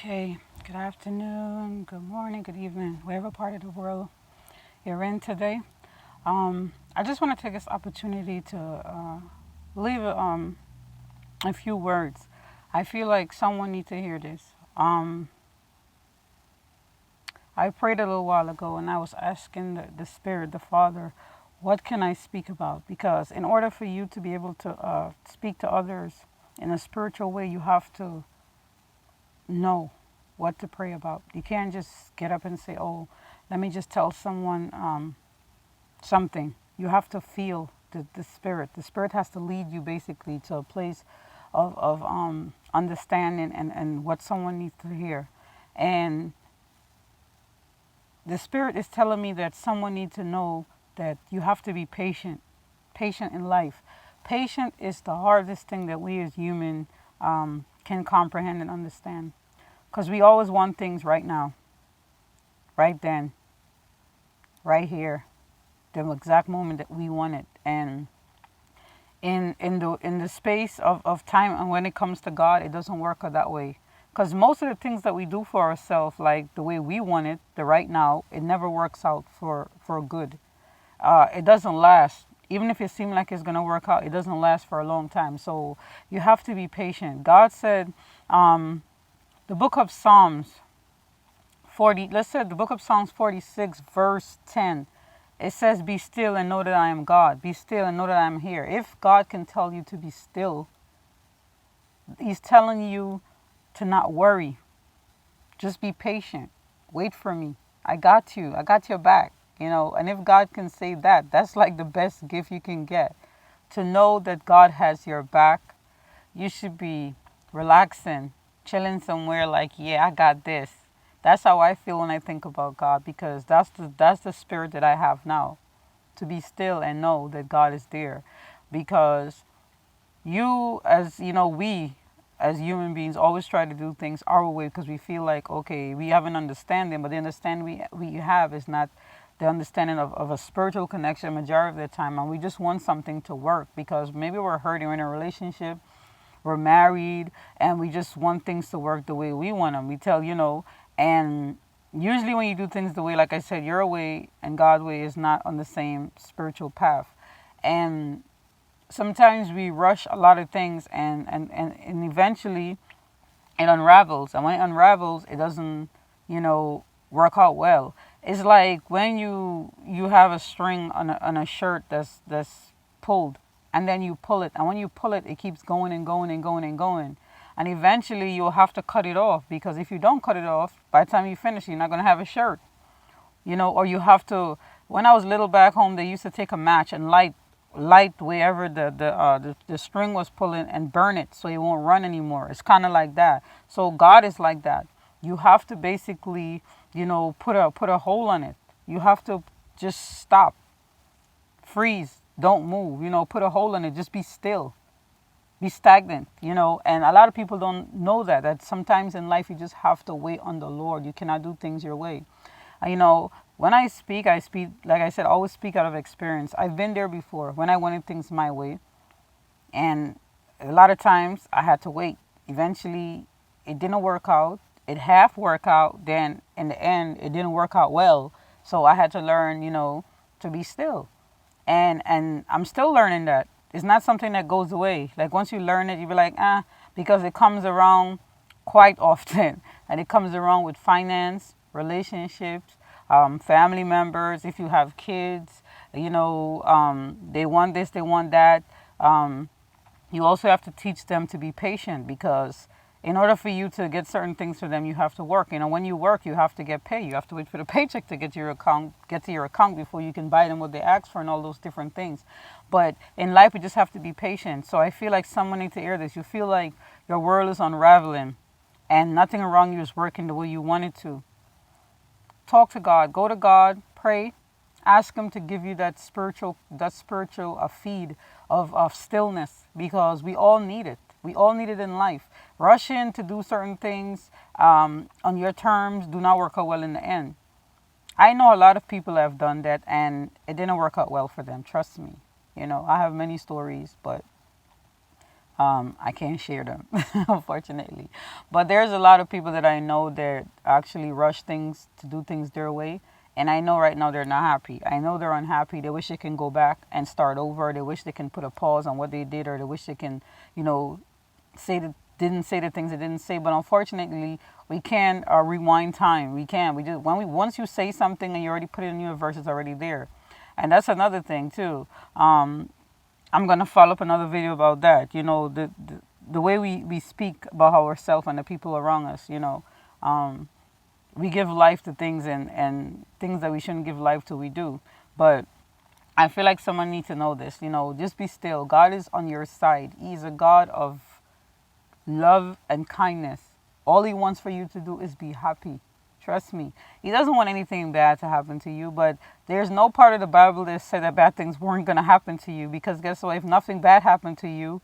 Okay, good afternoon, good morning, good evening, whatever part of the world you're in today. I just want to take this opportunity to leave a few words. I feel like someone needs to hear this. I prayed a little while ago and I was asking the Spirit, the Father, what can I speak about? Because in order for you to be able to speak to others in a spiritual way, you have to know what to pray about. You can't just get up and say, "Oh, let me just tell someone something." You have to feel the spirit. The spirit has to lead you basically to a place of understanding and what someone needs to hear. And the spirit is telling me that someone needs to know that you have to be patient, patient in life. Patient is the hardest thing that we as human can comprehend and understand. Because we always want things right now, right then, right here, the exact moment that we want it. And in the space of time and when it comes to God, it doesn't work that way. Because most of the things that we do for ourselves, like the way we want it, the right now, it never works out for good. It doesn't last. Even if it seems like it's going to work out, it doesn't last for a long time. So you have to be patient. God said, the book of Psalms 40, let's say the book of Psalms 46, verse 10. It says, "Be still and know that I am God. Be still and know that I am here." If God can tell you to be still, He's telling you to not worry. Just be patient. Wait for me. I got you. I got your back. And if God can say that, that's like the best gift you can get. To know that God has your back, you should be relaxing, chilling somewhere like, yeah, I got this. That's how I feel when I think about God, because that's the spirit that I have now. To be still and know that God is there. Because we as human beings always try to do things our way because we feel like, okay, we have an understanding, but the understanding we have is not the understanding of a spiritual connection majority of the time. And we just want something to work because maybe we're hurting, we're in a relationship, we're married, and we just want things to work the way we want them. We tell. And usually when you do things the way, like I said, your way and God's way is not on the same spiritual path. And sometimes we rush a lot of things, and eventually it unravels. And when it unravels, it doesn't, work out well. It's like when you have a string on a shirt that's pulled, and then you pull it, and when you pull it, it keeps going and going and going and going, and eventually you'll have to cut it off, because if you don't cut it off, by the time you finish, you're not going to have a shirt. Or you have to. When I was little back home, they used to take a match and light wherever the string was pulling and burn it so it won't run anymore. It's kind of like that. So God is like that. You have to basically, put a hole on it. You have to just stop, freeze, don't move. Put a hole in it. Just be still, be stagnant. And a lot of people don't know that sometimes in life you just have to wait on the Lord. You cannot do things your way. When I speak, like I said, always speak out of experience. I've been there before when I wanted things my way. And a lot of times I had to wait. Eventually, it didn't work out. It half worked out. Then in the end, it didn't work out well. So I had to learn, to be still. And I'm still learning that. It's not something that goes away. Like once you learn it, you be like, because it comes around quite often. And it comes around with finance, relationships, family members. If you have kids, they want this, they want that. You also have to teach them to be patient, because in order for you to get certain things for them, you have to work. When you work, you have to get paid. You have to wait for the paycheck to get to your account before you can buy them what they ask for and all those different things. But in life, we just have to be patient. So I feel like someone needs to hear this. You feel like your world is unraveling and nothing around you is working the way you want it to. Talk to God. Go to God. Pray. Ask Him to give you that spiritual feed of stillness, because we all need it. We all need it in life. Rush in to do certain things on your terms do not work out well in the end. I know a lot of people have done that and it didn't work out well for them. Trust me. I have many stories, but I can't share them, unfortunately. But there's a lot of people that I know that actually rush things to do things their way. And I know right now they're not happy. I know they're unhappy. They wish they can go back and start over. They wish they can put a pause on what they did, or they wish they can, say that didn't say the things they didn't say. But unfortunately, we can't rewind time. We can't. We just once you say something and you already put it in the universe, it's already there. And that's another thing too. I'm gonna follow up another video about that. The way we speak about ourselves and the people around us. We give life to things, and things that we shouldn't give life to, we do. But I feel like someone needs to know this. Just be still. God is on your side. He's a God of love and kindness. All He wants for you to do is be happy. Trust me. He doesn't want anything bad to happen to you, but there's no part of the Bible that said that bad things weren't going to happen to you, because guess what? If nothing bad happened to you,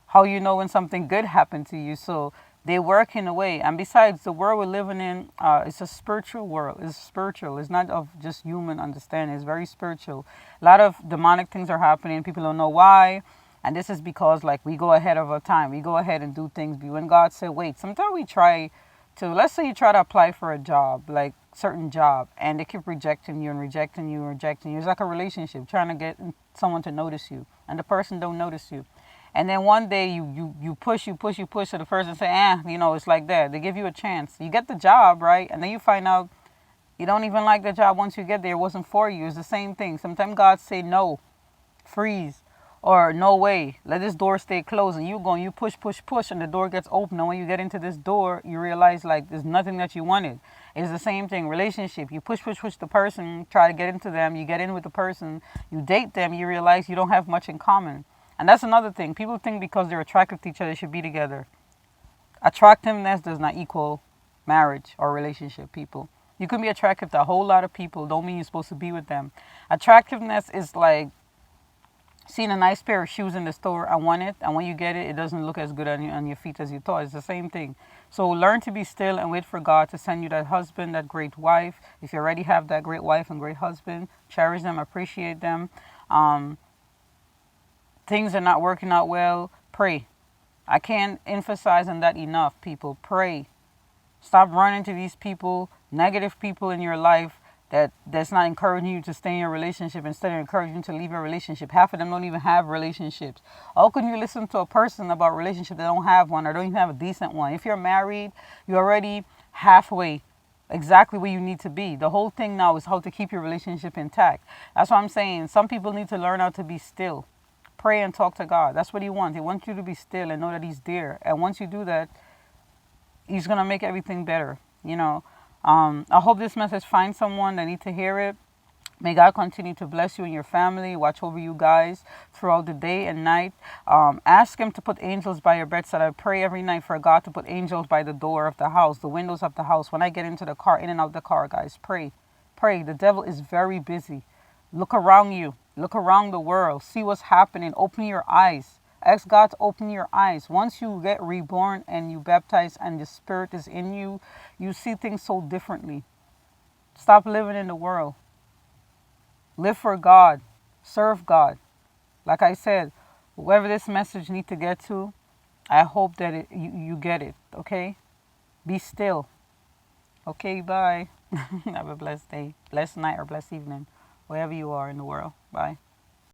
how you know when something good happened to you? So they work in a way. And besides, the world we're living in, it's a spiritual world. It's spiritual. It's not of just human understanding. It's very spiritual. A lot of demonic things are happening. People don't know why. And this is because, like, we go ahead of our time. We go ahead and do things. But when God said, wait, sometimes we try to, let's say you try to apply for a job, like certain job, and they keep rejecting you and rejecting you and rejecting you. It's like a relationship, trying to get someone to notice you, and the person don't notice you. And then one day you push, to the person say, it's like that. They give you a chance. You get the job, right? And then you find out you don't even like the job once you get there. It wasn't for you. It's the same thing. Sometimes God say no, freeze, or no way, let this door stay closed, and you push, and the door gets open. And when you get into this door, you realize like there's nothing that you wanted. It's the same thing. Relationship, you push the person, try to get into them, you get in with the person, you date them, you realize you don't have much in common. And that's another thing. People think because they're attracted to each other, they should be together. Attractiveness does not equal marriage or relationship, people. You can be attractive to a whole lot of people, don't mean you're supposed to be with them. Attractiveness is like seeing a nice pair of shoes in the store. I want it, and when you get it, it doesn't look as good on your feet as you thought. It's the same thing. So learn to be still and wait for God to send you that husband, that great wife. If you already have that great wife and great husband, cherish them, appreciate them. Things are not working out well, pray. I can't emphasize on that enough, people. Pray. Stop running to these people, negative people in your life that's not encouraging you to stay in your relationship, instead of encouraging you to leave your relationship. Half of them don't even have relationships. How can you listen to a person about a relationship that don't have one, or don't even have a decent one? If you're married, you're already halfway exactly where you need to be. The whole thing now is how to keep your relationship intact. That's what I'm saying. Some people need to learn how to be still. Pray and talk to God. That's what He wants. He wants you to be still and know that He's there. And once you do that, He's going to make everything better, I hope this message finds someone that needs to hear it. May God continue to bless you and your family, watch over you guys throughout the day and night. Ask Him to put angels by your bedside. I pray every night for God to put angels by the door of the house, the windows of the house. When I get into the car, in and out the car, guys, pray. Pray. The devil is very busy. Look around you. Look around the world. See what's happening. Open your eyes. Ask God to open your eyes. Once you get reborn and you baptize and the Spirit is in you, you see things so differently. Stop living in the world. Live for God. Serve God. Like I said, whoever this message needs to get to, I hope that you get it, okay? Be still. Okay, bye. Have a blessed day, blessed night, or blessed evening, wherever you are in the world. Bye.